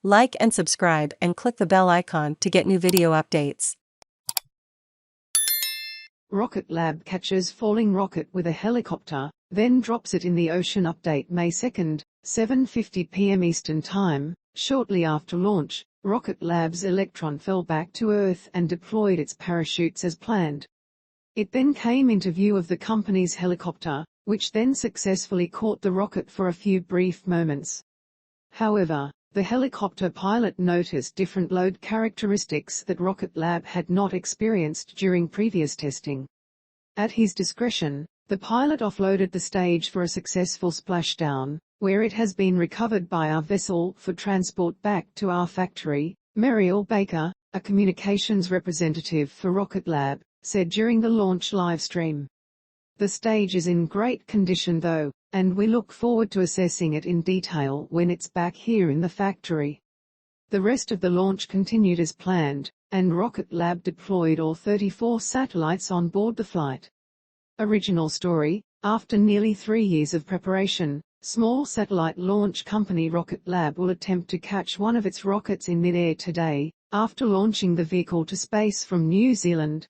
Like and subscribe and click the bell icon to get new video updates. Rocket Lab catches falling rocket with a helicopter, then drops it in the ocean. Update May 2, 7:50 p.m. Eastern Time. Shortly after launch, Rocket Lab's Electron fell back to Earth and deployed its parachutes as planned. It then came into view of the company's helicopter, which then successfully caught the rocket for a few brief moments. However, the helicopter pilot noticed different load characteristics that Rocket Lab had not experienced during previous testing. At his discretion, the pilot offloaded the stage for a successful splashdown, where it has been recovered by our vessel for transport back to our factory. Murielle Baker, a communications representative for Rocket Lab, said during the launch livestream. The stage is in great condition though, and we look forward to assessing it in detail when it's back here in the factory. The rest of the launch continued as planned, and Rocket Lab deployed all 34 satellites on board the flight. Original story: after nearly 3 years of preparation, small satellite launch company Rocket Lab will attempt to catch one of its rockets in mid-air today, after launching the vehicle to space from New Zealand.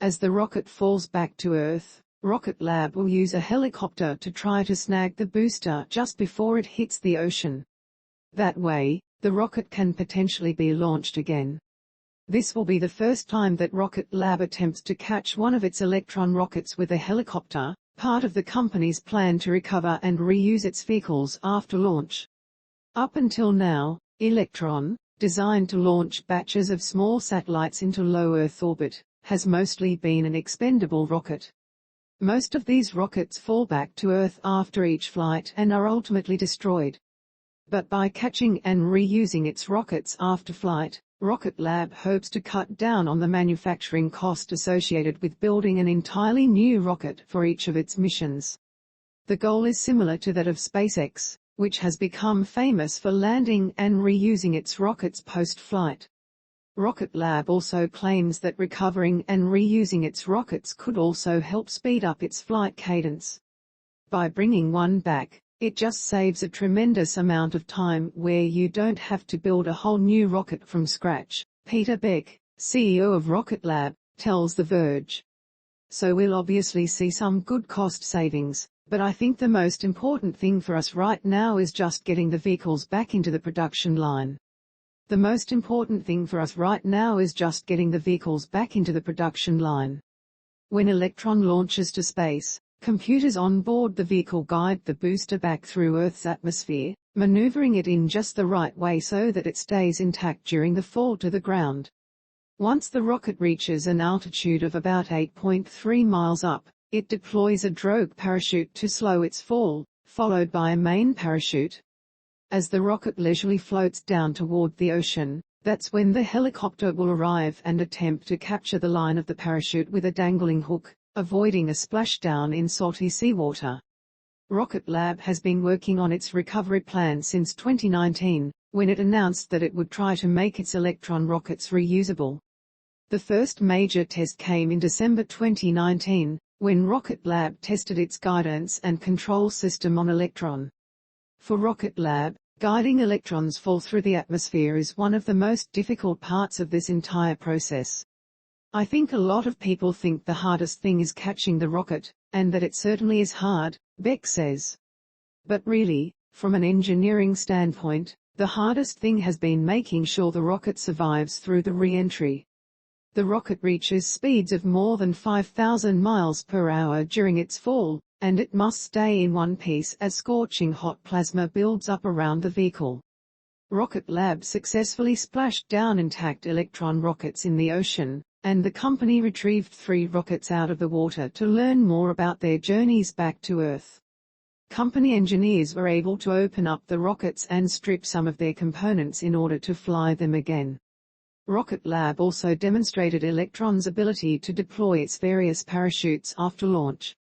As the rocket falls back to Earth, Rocket Lab will use a helicopter to try to snag the booster just before it hits the ocean. That way, the rocket can potentially be launched again. This will be the first time that Rocket Lab attempts to catch one of its Electron rockets with a helicopter, part of the company's plan to recover and reuse its vehicles after launch. Up until now, Electron, designed to launch batches of small satellites into low Earth orbit, has mostly been an expendable rocket. Most of these rockets fall back to Earth after each flight and are ultimately destroyed. But by catching and reusing its rockets after flight, Rocket Lab hopes to cut down on the manufacturing cost associated with building an entirely new rocket for each of its missions. The goal is similar to that of SpaceX, which has become famous for landing and reusing its rockets post-flight. Rocket Lab also claims that recovering and reusing its rockets could also help speed up its flight cadence. By bringing one back, it just saves a tremendous amount of time where you don't have to build a whole new rocket from scratch, Peter Beck, CEO of Rocket Lab, tells The Verge. So we'll obviously see some good cost savings, but I think the most important thing for us right now is just getting the vehicles back into the production line. The most important thing for us right now is just getting the vehicles back into the production line. When Electron launches to space, computers on board the vehicle guide the booster back through Earth's atmosphere, maneuvering it in just the right way so that it stays intact during the fall to the ground. Once the rocket reaches an altitude of about 8.3 miles up, it deploys a drogue parachute to slow its fall, followed by a main parachute. As the rocket leisurely floats down toward the ocean, that's when the helicopter will arrive and attempt to capture the line of the parachute with a dangling hook, avoiding a splashdown in salty seawater. Rocket Lab has been working on its recovery plan since 2019, when it announced that it would try to make its Electron rockets reusable. The first major test came in December 2019, when Rocket Lab tested its guidance and control system on Electron. For Rocket Lab, guiding electrons fall through the atmosphere is one of the most difficult parts of this entire process. I think a lot of people think the hardest thing is catching the rocket, and that it certainly is hard, Beck says. But really, from an engineering standpoint, the hardest thing has been making sure the rocket survives through the reentry. The rocket reaches speeds of more than 5,000 miles per hour during its fall, and it must stay in one piece as scorching hot plasma builds up around the vehicle. Rocket Lab successfully splashed down intact Electron rockets in the ocean, and the company retrieved 3 rockets out of the water to learn more about their journeys back to Earth. Company engineers were able to open up the rockets and strip some of their components in order to fly them again. Rocket Lab also demonstrated Electron's ability to deploy its various parachutes after launch.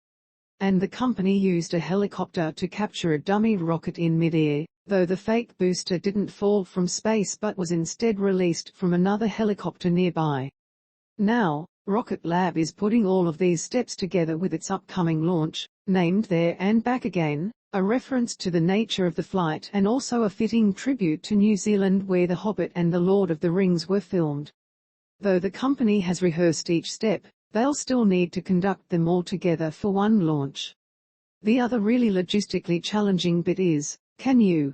And the company used a helicopter to capture a dummy rocket in mid-air, though the fake booster didn't fall from space but was instead released from another helicopter nearby. Now, Rocket Lab is putting all of these steps together with its upcoming launch, named There and Back Again, a reference to the nature of the flight and also a fitting tribute to New Zealand where The Hobbit and The Lord of the Rings were filmed. Though the company has rehearsed each step, they'll still need to conduct them all together for one launch. The other really logistically challenging bit is, can you